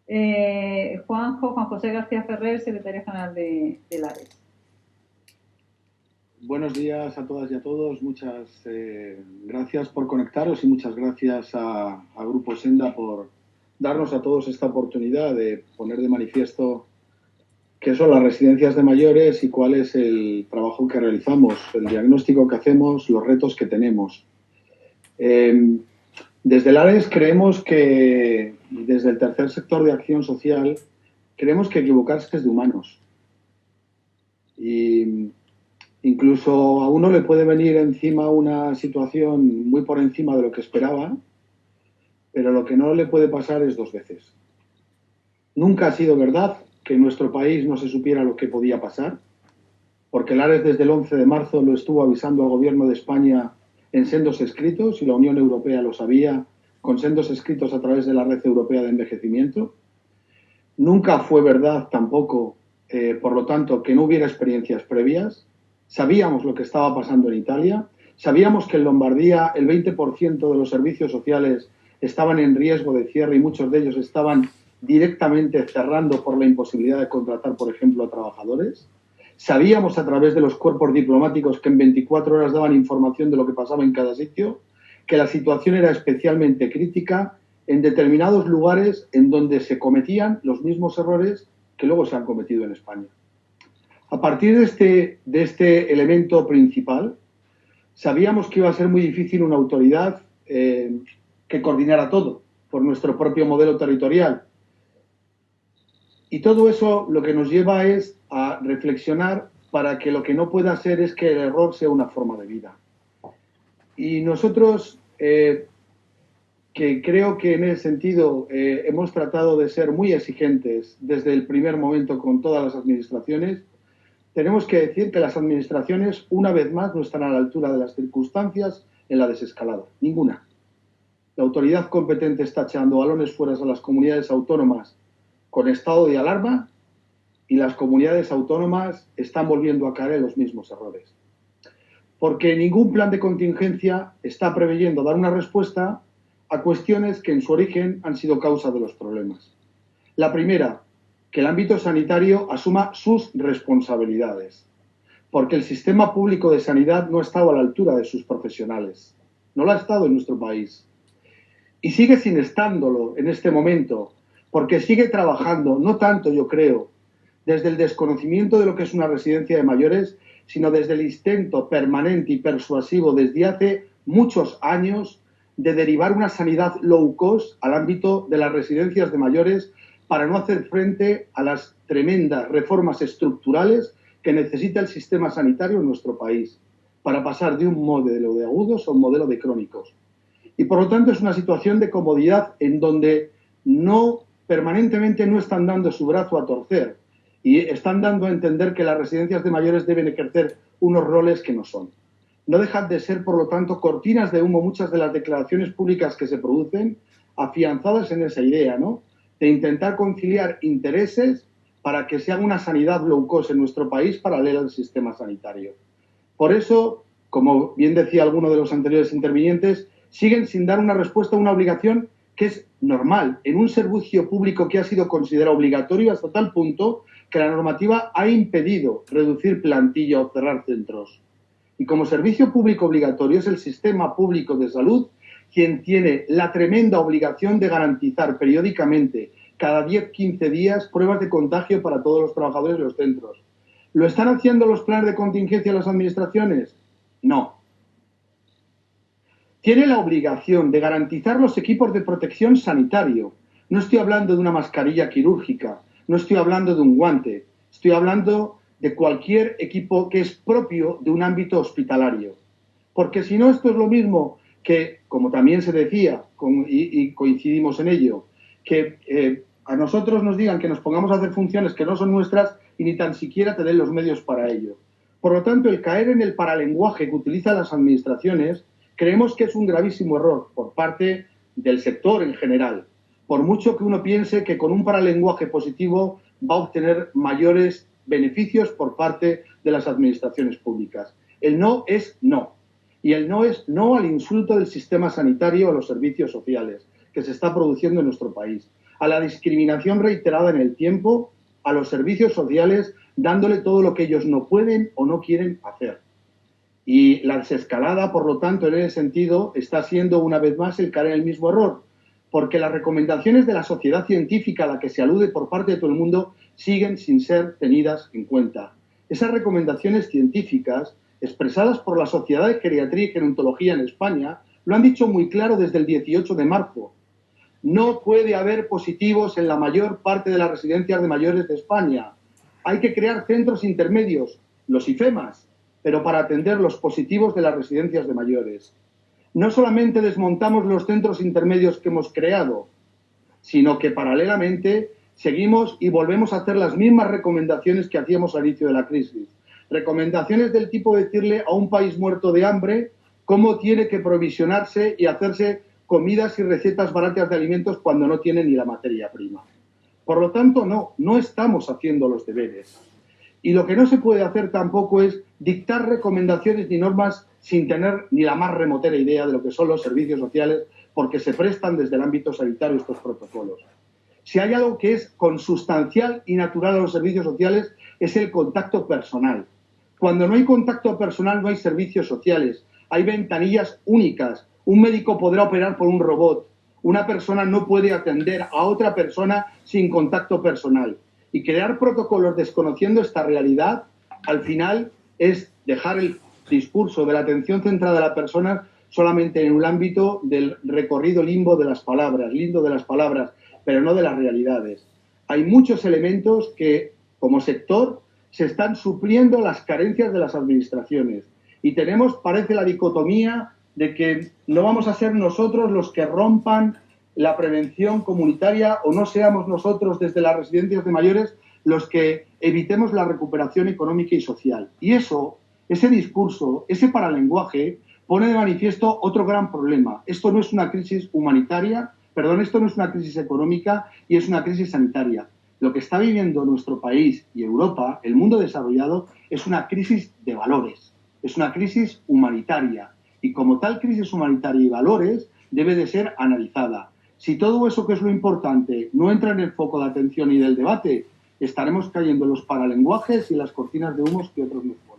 Juan José García Ferrer, secretario general de Lares. Buenos días a todas y a todos. Muchas gracias por conectaros y muchas gracias a Grupo Senda por darnos a todos esta oportunidad de poner de manifiesto qué son las residencias de mayores y cuál es el trabajo que realizamos, el diagnóstico que hacemos, los retos que tenemos. Desde Lares creemos que, desde el tercer sector de acción social, creemos que equivocarse es de humanos. Y incluso a uno le puede venir encima una situación muy por encima de lo que esperaba, pero lo que no le puede pasar es dos veces. Nunca ha sido verdad que en nuestro país no se supiera lo que podía pasar, porque Lares desde el 11 de marzo lo estuvo avisando al Gobierno de España en sendos escritos, y la Unión Europea lo sabía, con sendos escritos a través de la Red Europea de Envejecimiento. Nunca fue verdad tampoco, por lo tanto, que no hubiera experiencias previas. Sabíamos lo que estaba pasando en Italia, sabíamos que en Lombardía el 20% de los servicios sociales estaban en riesgo de cierre y muchos de ellos estaban directamente cerrando por la imposibilidad de contratar, por ejemplo, a trabajadores. Sabíamos a través de los cuerpos diplomáticos que en 24 horas daban información de lo que pasaba en cada sitio, que la situación era especialmente crítica en determinados lugares en donde se cometían los mismos errores que luego se han cometido en España. A partir de este elemento principal, sabíamos que iba a ser muy difícil una autoridad que coordinara todo por nuestro propio modelo territorial. Y todo eso lo que nos lleva es a reflexionar para que lo que no pueda ser es que el error sea una forma de vida. Y nosotros, que creo que en ese sentido hemos tratado de ser muy exigentes desde el primer momento con todas las administraciones, tenemos que decir que las administraciones, una vez más, no están a la altura de las circunstancias en la desescalada. Ninguna. La autoridad competente está echando balones fuera a las comunidades autónomas con estado de alarma, y las comunidades autónomas están volviendo a caer en los mismos errores. Porque ningún plan de contingencia está preveyendo dar una respuesta a cuestiones que en su origen han sido causa de los problemas. La primera, que el ámbito sanitario asuma sus responsabilidades, porque el sistema público de sanidad no ha estado a la altura de sus profesionales. No lo ha estado en nuestro país. Y sigue sin estándolo en este momento, porque sigue trabajando, no tanto yo creo, desde el desconocimiento de lo que es una residencia de mayores, sino desde el intento permanente y persuasivo desde hace muchos años de derivar una sanidad low cost al ámbito de las residencias de mayores para no hacer frente a las tremendas reformas estructurales que necesita el sistema sanitario en nuestro país, para pasar de un modelo de agudos a un modelo de crónicos. Y por lo tanto es una situación de comodidad en donde permanentemente no están dando su brazo a torcer y están dando a entender que las residencias de mayores deben ejercer unos roles que no son. No dejan de ser, por lo tanto, cortinas de humo muchas de las declaraciones públicas que se producen, afianzadas en esa idea, ¿no?, de intentar conciliar intereses para que se haga una sanidad low cost en nuestro país paralela al sistema sanitario. Por eso, como bien decía alguno de los anteriores intervinientes, siguen sin dar una respuesta a una obligación que es normal en un servicio público que ha sido considerado obligatorio hasta tal punto que la normativa ha impedido reducir plantilla o cerrar centros. Y como servicio público obligatorio es el sistema público de salud quien tiene la tremenda obligación de garantizar periódicamente, cada 10-15 días, pruebas de contagio para todos los trabajadores de los centros. ¿Lo están haciendo los planes de contingencia de las administraciones? No. Tiene la obligación de garantizar los equipos de protección sanitario. No estoy hablando de una mascarilla quirúrgica, no estoy hablando de un guante, estoy hablando de cualquier equipo que es propio de un ámbito hospitalario. Porque si no, esto es lo mismo que, como también se decía, y coincidimos en ello, que a nosotros nos digan que nos pongamos a hacer funciones que no son nuestras y ni tan siquiera te den los medios para ello. Por lo tanto, el caer en el paralenguaje que utilizan las administraciones creemos que es un gravísimo error por parte del sector en general, por mucho que uno piense que con un paralenguaje positivo va a obtener mayores beneficios por parte de las administraciones públicas. El no es no. Y el no es no al insulto del sistema sanitario o a los servicios sociales que se está produciendo en nuestro país. a la discriminación reiterada en el tiempo, a los servicios sociales, dándole todo lo que ellos no pueden o no quieren hacer. Y la desescalada, por lo tanto, en ese sentido, está siendo una vez más el caer en el mismo error, porque las recomendaciones de la sociedad científica a la que se alude por parte de todo el mundo siguen sin ser tenidas en cuenta. Esas recomendaciones científicas, expresadas por la Sociedad de Geriatría y Gerontología en España, lo han dicho muy claro desde el 18 de marzo. No puede haber positivos en la mayor parte de las residencias de mayores de España. Hay que crear centros intermedios, los IFEMAS, pero para atender los positivos de las residencias de mayores. No solamente desmontamos los centros intermedios que hemos creado, sino que paralelamente seguimos y volvemos a hacer las mismas recomendaciones que hacíamos al inicio de la crisis. Recomendaciones del tipo de decirle a un país muerto de hambre cómo tiene que provisionarse y hacerse comidas y recetas baratas de alimentos cuando no tiene ni la materia prima. Por lo tanto, no estamos haciendo los deberes. Y lo que no se puede hacer tampoco es dictar recomendaciones ni normas sin tener ni la más remotera idea de lo que son los servicios sociales, porque se prestan desde el ámbito sanitario estos protocolos. Si hay algo que es consustancial y natural a los servicios sociales, es el contacto personal. Cuando no hay contacto personal, no hay servicios sociales. Hay ventanillas únicas. Un médico podrá operar por un robot. Una persona no puede atender a otra persona sin contacto personal. Y crear protocolos desconociendo esta realidad, al final, es dejar el discurso de la atención centrada a la persona solamente en un ámbito del recorrido lindo de las palabras, pero no de las realidades. Hay muchos elementos que, como sector, se están supliendo las carencias de las administraciones. Y tenemos, parece, la dicotomía de que no vamos a ser nosotros los que rompan la prevención comunitaria o no seamos nosotros desde las residencias de mayores los que evitemos la recuperación económica y social. Y eso, ese discurso, ese paralenguaje, pone de manifiesto otro gran problema. Esto no es una crisis humanitaria, esto no es una crisis económica y es una crisis sanitaria. Lo que está viviendo nuestro país y Europa, el mundo desarrollado, es una crisis de valores, es una crisis humanitaria. Y como tal crisis humanitaria y valores, debe de ser analizada. Si todo eso que es lo importante no entra en el foco de atención y del debate, estaremos cayendo en los paralenguajes y las cortinas de humos que otros nos ponen.